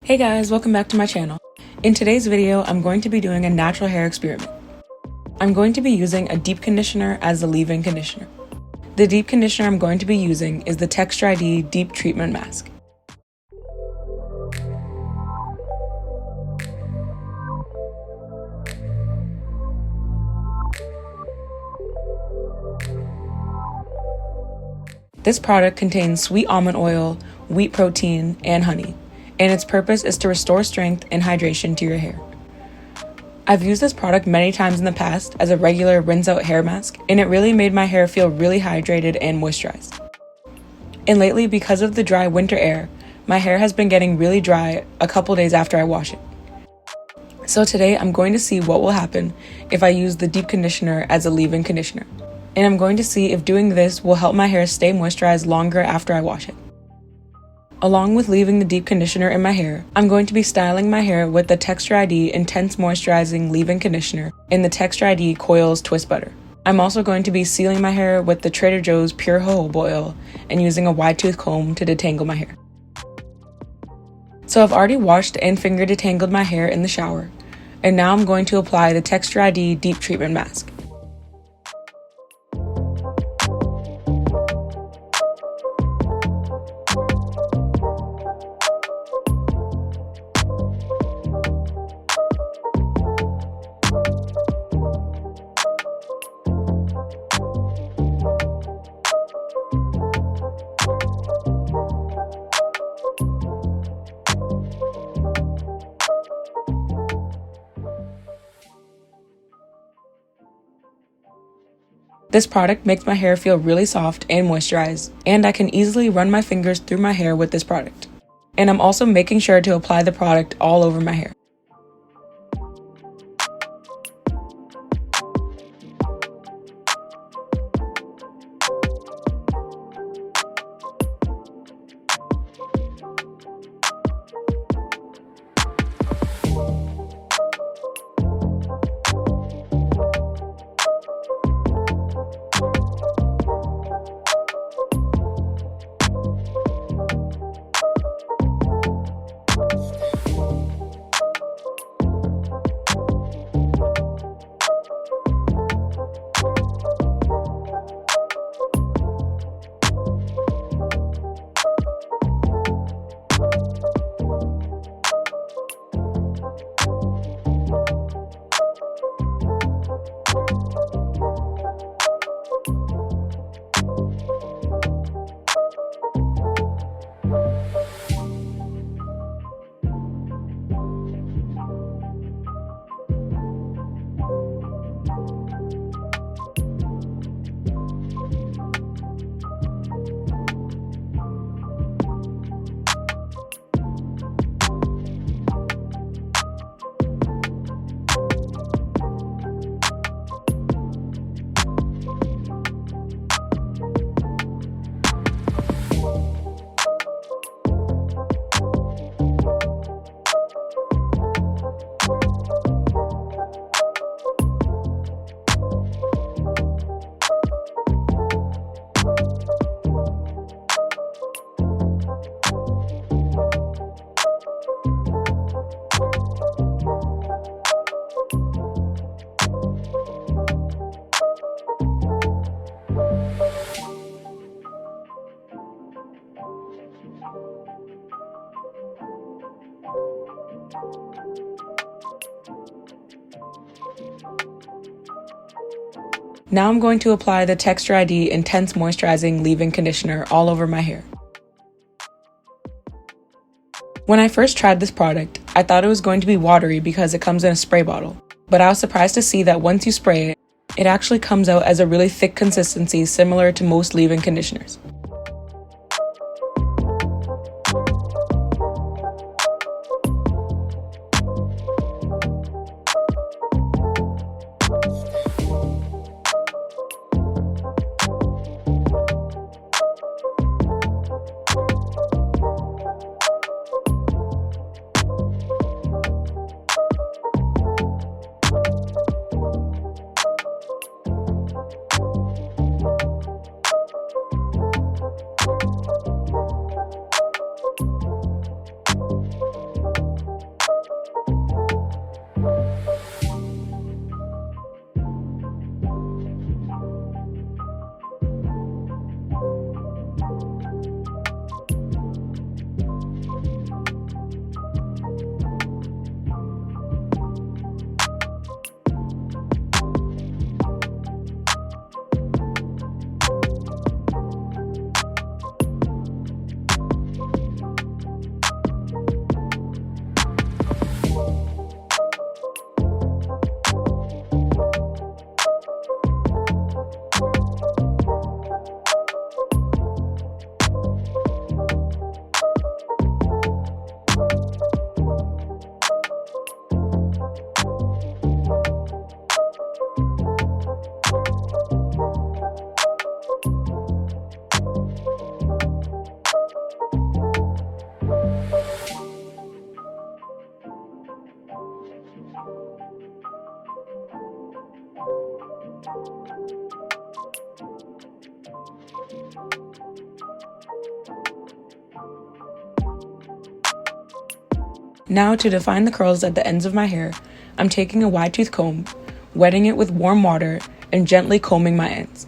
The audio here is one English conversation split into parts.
Hey guys, welcome back to my channel. In today's video, I'm going to be doing a natural hair experiment. I'm going to be using a deep conditioner as the leave-in conditioner. The deep conditioner I'm going to be using is the Texture ID Deep Treatment Mask. This product contains sweet almond oil, wheat protein, and honey, and its purpose is to restore strength and hydration to your hair. I've used this product many times in the past as a regular rinse-out hair mask, and it really made my hair feel really hydrated and moisturized. And lately, because of the dry winter air, my hair has been getting really dry a couple days after I wash it. So today, I'm going to see what will happen if I use the deep conditioner as a leave-in conditioner. And I'm going to see if doing this will help my hair stay moisturized longer after I wash it. Along with leaving the deep conditioner in my hair, I'm going to be styling my hair with the Texture ID Intense Moisturizing Leave-In Conditioner and the Texture ID Coils Twist Butter. I'm also going to be sealing my hair with the Trader Joe's Pure Jojoba Oil and using a wide tooth comb to detangle my hair. So I've already washed and finger detangled my hair in the shower, and now I'm going to apply the Texture ID Deep Treatment Mask. This product makes my hair feel really soft and moisturized, and I can easily run my fingers through my hair with this product. And I'm also making sure to apply the product all over my hair. Now I'm going to apply the Texture ID Intense Moisturizing Leave-In Conditioner all over my hair. When I first tried this product, I thought it was going to be watery because it comes in a spray bottle, but I was surprised to see that once you spray it, it actually comes out as a really thick consistency similar to most leave-in conditioners. Now to define the curls at the ends of my hair, I'm taking a wide tooth comb, wetting it with warm water, and gently combing my ends.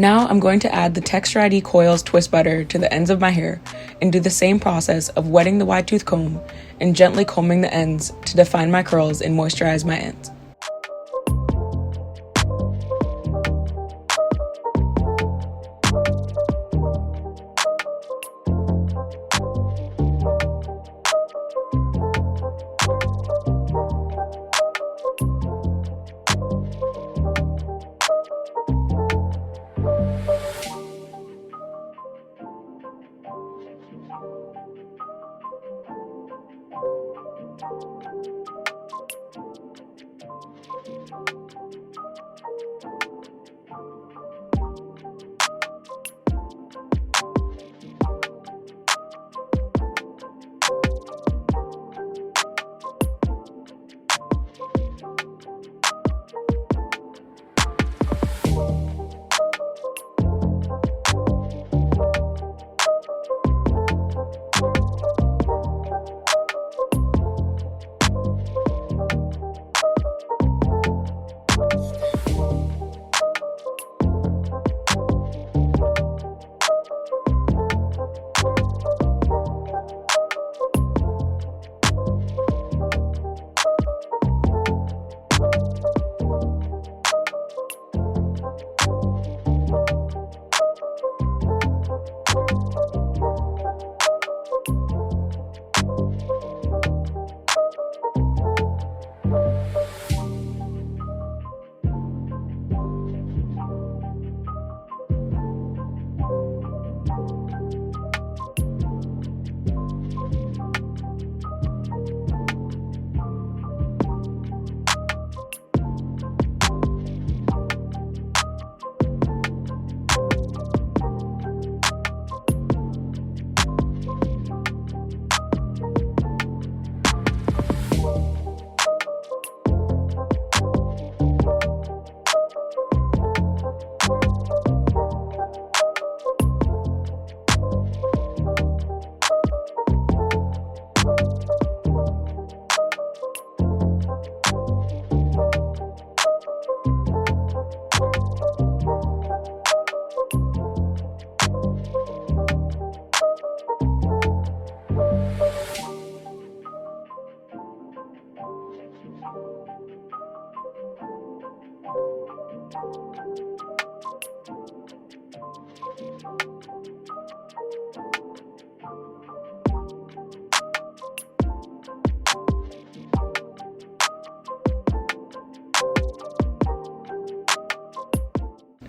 Now I'm going to add the Texture ID Coils Twist Butter to the ends of my hair and do the same process of wetting the wide tooth comb and gently combing the ends to define my curls and moisturize my ends.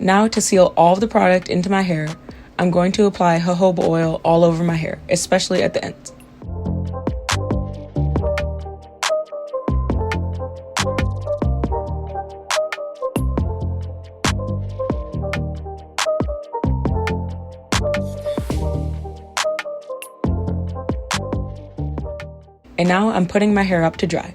Now to seal all of the product into my hair, I'm going to apply jojoba oil all over my hair, especially at the ends. And now I'm putting my hair up to dry.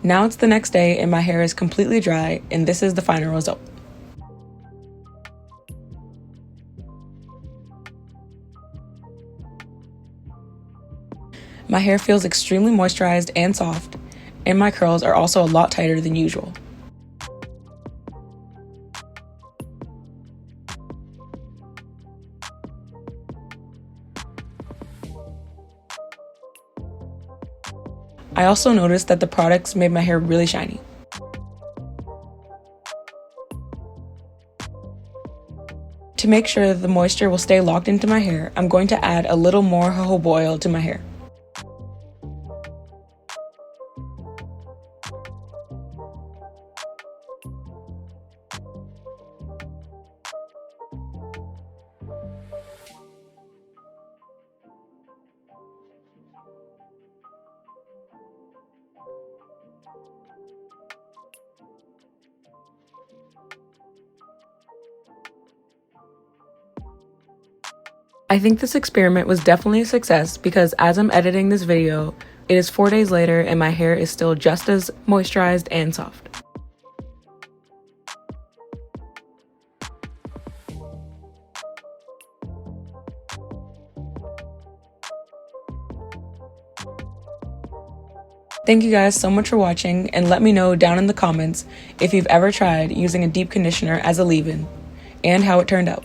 Now it's the next day and my hair is completely dry, and this is the final result. My hair feels extremely moisturized and soft, and my curls are also a lot tighter than usual. I also noticed that the products made my hair really shiny. To make sure that the moisture will stay locked into my hair, I'm going to add a little more jojoba oil to my hair. I think this experiment was definitely a success because as I'm editing this video, it is 4 days later and my hair is still just as moisturized and soft. Thank you guys so much for watching, and let me know down in the comments if you've ever tried using a deep conditioner as a leave-in and how it turned out.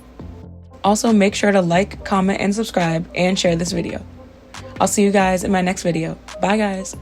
Also, make sure to like, comment, and subscribe, and share this video. I'll see you guys in my next video. Bye, guys.